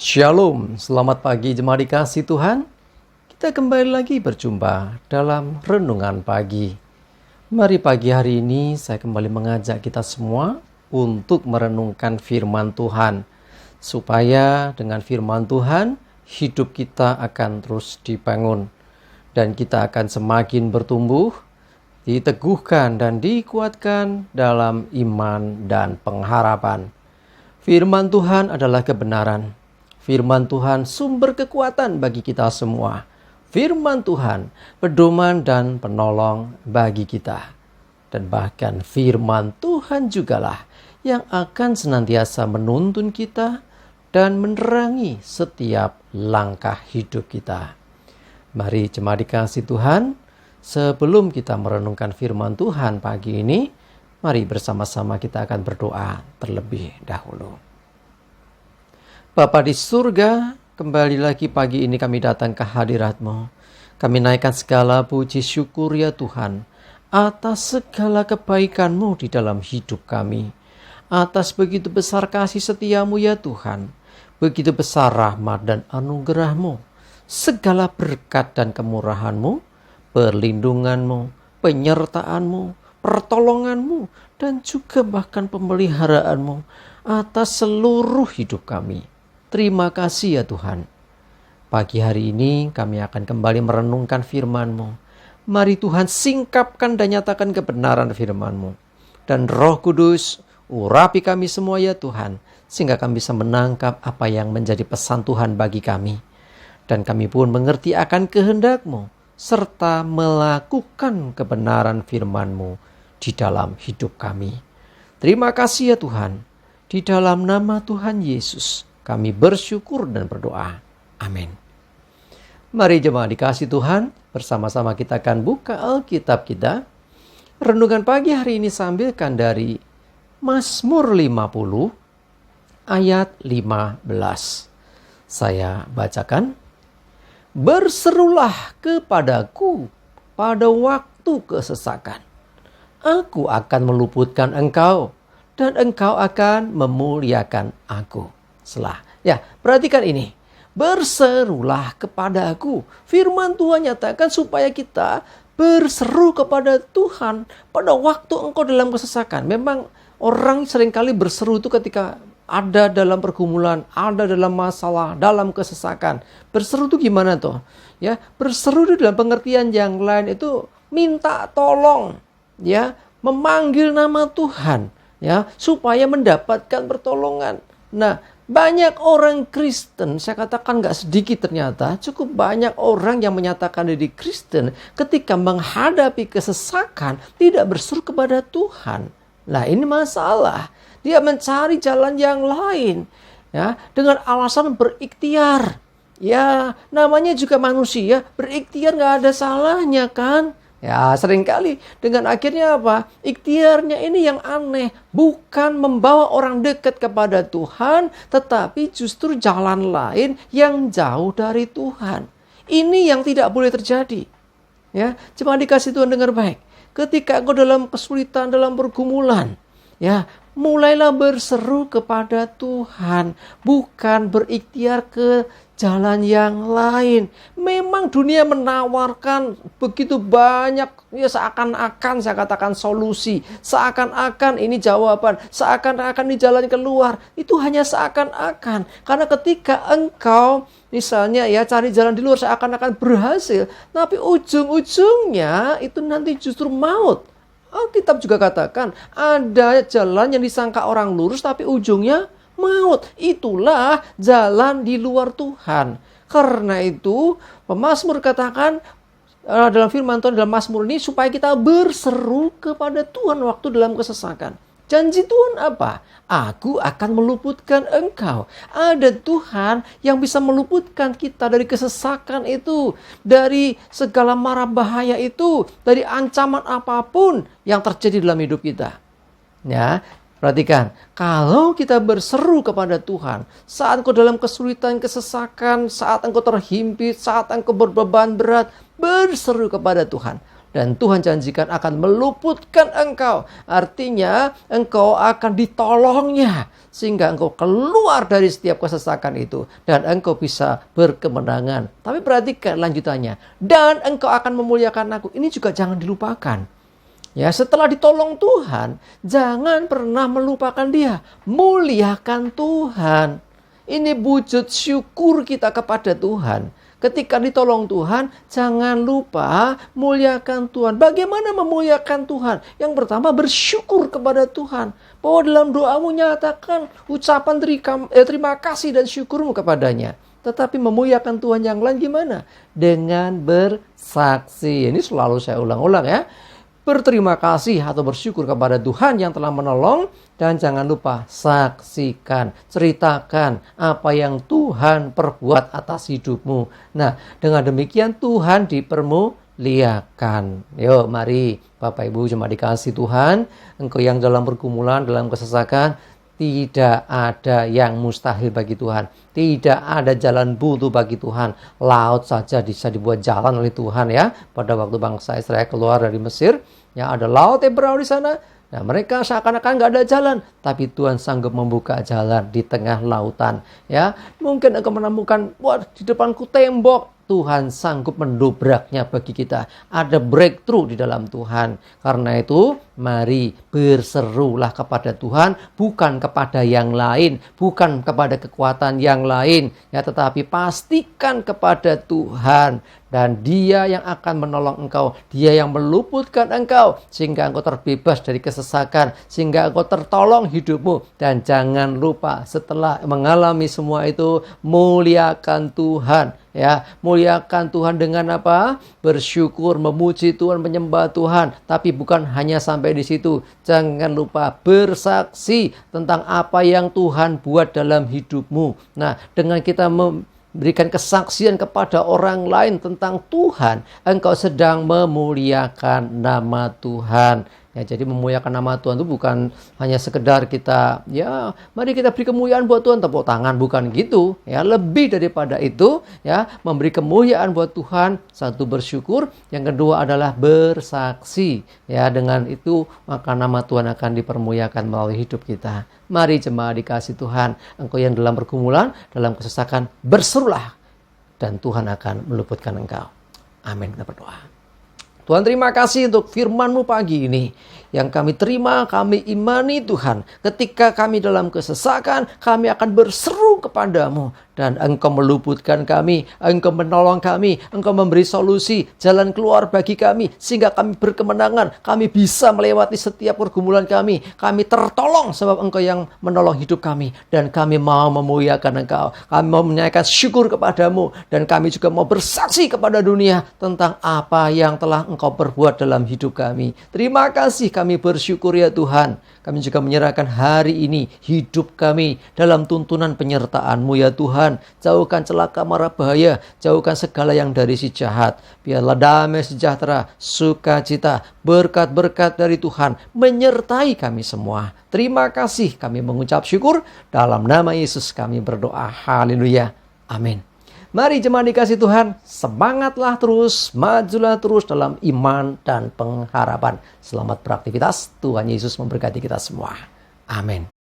Shalom, selamat pagi jemaat dikasih Tuhan. Kita kembali lagi berjumpa dalam Renungan Pagi. Mari pagi hari ini saya kembali mengajak kita semua untuk merenungkan firman Tuhan. Supaya dengan firman Tuhan, hidup kita akan terus dibangun. Dan kita akan semakin bertumbuh, diteguhkan dan dikuatkan dalam iman dan pengharapan. Firman Tuhan adalah kebenaran. Firman Tuhan sumber kekuatan bagi kita semua. Firman Tuhan pedoman dan penolong bagi kita. Dan bahkan firman Tuhan jugalah yang akan senantiasa menuntun kita dan menerangi setiap langkah hidup kita. Mari jemaat dikasih Tuhan, sebelum kita merenungkan firman Tuhan pagi ini, mari bersama-sama kita akan berdoa terlebih dahulu. Bapa di surga, kembali lagi pagi ini kami datang ke hadirat-Mu. Kami naikkan segala puji syukur ya Tuhan, atas segala kebaikan-Mu di dalam hidup kami. Atas begitu besar kasih setia-Mu ya Tuhan, begitu besar rahmat dan anugerah-Mu, segala berkat dan kemurahan-Mu, perlindungan-Mu, penyertaan-Mu, pertolongan-Mu, dan juga bahkan pemeliharaan-Mu atas seluruh hidup kami. Terima kasih ya Tuhan. Pagi hari ini kami akan kembali merenungkan firman-Mu. Mari Tuhan singkapkan dan nyatakan kebenaran firman-Mu. Dan Roh Kudus urapi kami semua ya Tuhan, sehingga kami bisa menangkap apa yang menjadi pesan Tuhan bagi kami. Dan kami pun mengerti akan kehendak-Mu, serta melakukan kebenaran firman-Mu di dalam hidup kami. Terima kasih ya Tuhan. Di dalam nama Tuhan Yesus kami bersyukur dan berdoa. Amin. Mari jemaat dikasih Tuhan, bersama-sama kita akan buka Alkitab kita. Renungan pagi hari ini saya ambilkan dari Mazmur 50 ayat 15. Saya bacakan. Berserulah kepadaku pada waktu kesesakan. Aku akan meluputkan engkau dan engkau akan memuliakan aku. Ya, perhatikan ini. Berserulah kepada aku. Firman Tuhan nyatakan supaya kita berseru kepada Tuhan pada waktu engkau dalam kesesakan. Memang orang seringkali berseru itu ketika ada dalam pergumulan, ada dalam masalah, dalam kesesakan. Berseru itu gimana toh? Ya, berseru itu dalam pengertian yang lain itu minta tolong, ya, memanggil nama Tuhan, ya, supaya mendapatkan pertolongan. Nah, banyak orang Kristen, saya katakan gak sedikit ternyata, cukup banyak orang yang menyatakan diri Kristen ketika menghadapi kesesakan tidak berseru kepada Tuhan. Nah, ini masalah. Dia mencari jalan yang lain, ya, dengan alasan berikhtiar. Ya, namanya juga manusia, berikhtiar gak ada salahnya kan? Ya, seringkali dengan akhirnya apa? Ikhtiarnya ini yang aneh. Bukan membawa orang dekat kepada Tuhan, tetapi justru jalan lain yang jauh dari Tuhan. Ini yang tidak boleh terjadi. Ya, cuma dikasih Tuhan dengar baik. Ketika engkau dalam kesulitan, dalam pergumulan, ya, mulailah berseru kepada Tuhan, bukan berikhtiar ke jalan yang lain. Memang dunia menawarkan begitu banyak, ya, seakan-akan saya katakan solusi, seakan-akan ini jawaban, seakan-akan ini jalan keluar. Itu hanya seakan-akan. Karena ketika engkau misalnya ya cari jalan di luar seakan-akan berhasil, tapi ujung-ujungnya itu nanti justru maut. Alkitab juga katakan ada jalan yang disangka orang lurus tapi ujungnya maut. Itulah jalan di luar Tuhan. Karena itu pemazmur katakan dalam firman Tuhan dalam Mazmur ini supaya kita berseru kepada Tuhan waktu dalam kesesakan. Janji Tuhan apa? Aku akan meluputkan engkau. Ada Tuhan yang bisa meluputkan kita dari kesesakan itu, dari segala mara bahaya itu, dari ancaman apapun yang terjadi dalam hidup kita. Ya, perhatikan, kalau kita berseru kepada Tuhan, saat engkau dalam kesulitan, kesesakan, saat engkau terhimpit, saat engkau berbeban berat, berseru kepada Tuhan. dan Tuhan janjikan akan meluputkan engkau. Artinya engkau akan ditolongnya sehingga engkau keluar dari setiap kesesakan itu dan engkau bisa berkemenangan. Tapi perhatikan lanjutannya, dan engkau akan memuliakan aku. Ini juga jangan dilupakan. Ya, setelah ditolong Tuhan, jangan pernah melupakan Dia. Muliakan Tuhan. Ini wujud syukur kita kepada Tuhan. Ketika ditolong Tuhan, jangan lupa muliakan Tuhan. Bagaimana memuliakan Tuhan? Yang pertama, bersyukur kepada Tuhan. Bahwa dalam doamu nyatakan ucapan terima kasih dan syukurmu kepadanya. Tetapi memuliakan Tuhan yang lain gimana? Dengan bersaksi. Ini selalu saya ulang-ulang ya. Berterima kasih atau bersyukur kepada Tuhan yang telah menolong. Dan jangan lupa saksikan, ceritakan apa yang Tuhan perbuat atas hidupmu. Nah, dengan demikian Tuhan dipermuliakan. Yuk, mari Bapak Ibu cuma dikasih Tuhan. Engkau yang dalam pergumulan, dalam kesesakan, tidak ada yang mustahil bagi Tuhan. Tidak ada jalan buntu bagi Tuhan. Laut saja bisa dibuat jalan oleh Tuhan ya. Pada waktu bangsa Israel keluar dari Mesir, ya ada laut yang beraur di sana. Nah, mereka seakan-akan nggak ada jalan, tapi Tuhan sanggup membuka jalan di tengah lautan. Ya, mungkin engkau menemukan, wah di depanku tembok. Tuhan sanggup mendobraknya bagi kita. Ada breakthrough di dalam Tuhan. Karena itu, mari berserulah kepada Tuhan, bukan kepada yang lain, bukan kepada kekuatan yang lain, ya, tetapi pastikan kepada Tuhan. Dan Dia yang akan menolong engkau, Dia yang meluputkan engkau, sehingga engkau terbebas dari kesesakan, sehingga engkau tertolong hidupmu. Dan jangan lupa setelah mengalami semua itu, muliakan Tuhan. Ya, muliakan Tuhan dengan apa? Bersyukur, memuji Tuhan, menyembah Tuhan. Tapi bukan hanya sampai di situ. Jangan lupa bersaksi tentang apa yang Tuhan buat dalam hidupmu. Nah, dengan kita memberikan kesaksian kepada orang lain tentang Tuhan, engkau sedang memuliakan nama Tuhan. Ya, jadi memuliakan nama Tuhan itu bukan hanya sekedar kita, ya mari kita beri kemuliaan buat Tuhan, tepuk tangan, bukan gitu. Ya, lebih daripada itu, ya memberi kemuliaan buat Tuhan. Satu, bersyukur, yang kedua adalah bersaksi. Ya, dengan itu maka nama Tuhan akan dipermuliakan melalui hidup kita. Mari jemaat dikasih Tuhan, engkau yang dalam pergumulan, dalam kesesakan, berserulah dan Tuhan akan meluputkan engkau. Amin. Kita berdoa. Tuhan, terima kasih untuk firman-Mu pagi ini. Yang kami terima, kami imani Tuhan. Ketika kami dalam kesesakan, kami akan berseru kepada-Mu. Dan Engkau meluputkan kami, Engkau menolong kami, Engkau memberi solusi, jalan keluar bagi kami. Sehingga kami berkemenangan, kami bisa melewati setiap pergumulan kami. Kami tertolong sebab Engkau yang menolong hidup kami. Dan kami mau memuliakan Engkau. Kami mau menaikkan syukur kepada-Mu. Dan kami juga mau bersaksi kepada dunia tentang apa yang telah Engkau perbuat dalam hidup kami. Terima kasih, kami bersyukur ya Tuhan. Kami juga menyerahkan hari ini hidup kami dalam tuntunan penyertaan-Mu ya Tuhan. Jauhkan celaka mara bahaya, jauhkan segala yang dari si jahat. Biarlah damai sejahtera, sukacita, berkat-berkat dari Tuhan menyertai kami semua. Terima kasih, kami mengucap syukur. Dalam nama Yesus kami berdoa. Haleluya. Amin. Mari jemaat dikasih Tuhan, semangatlah terus, majulah terus dalam iman dan pengharapan. Selamat beraktivitas, Tuhan Yesus memberkati kita semua. Amin.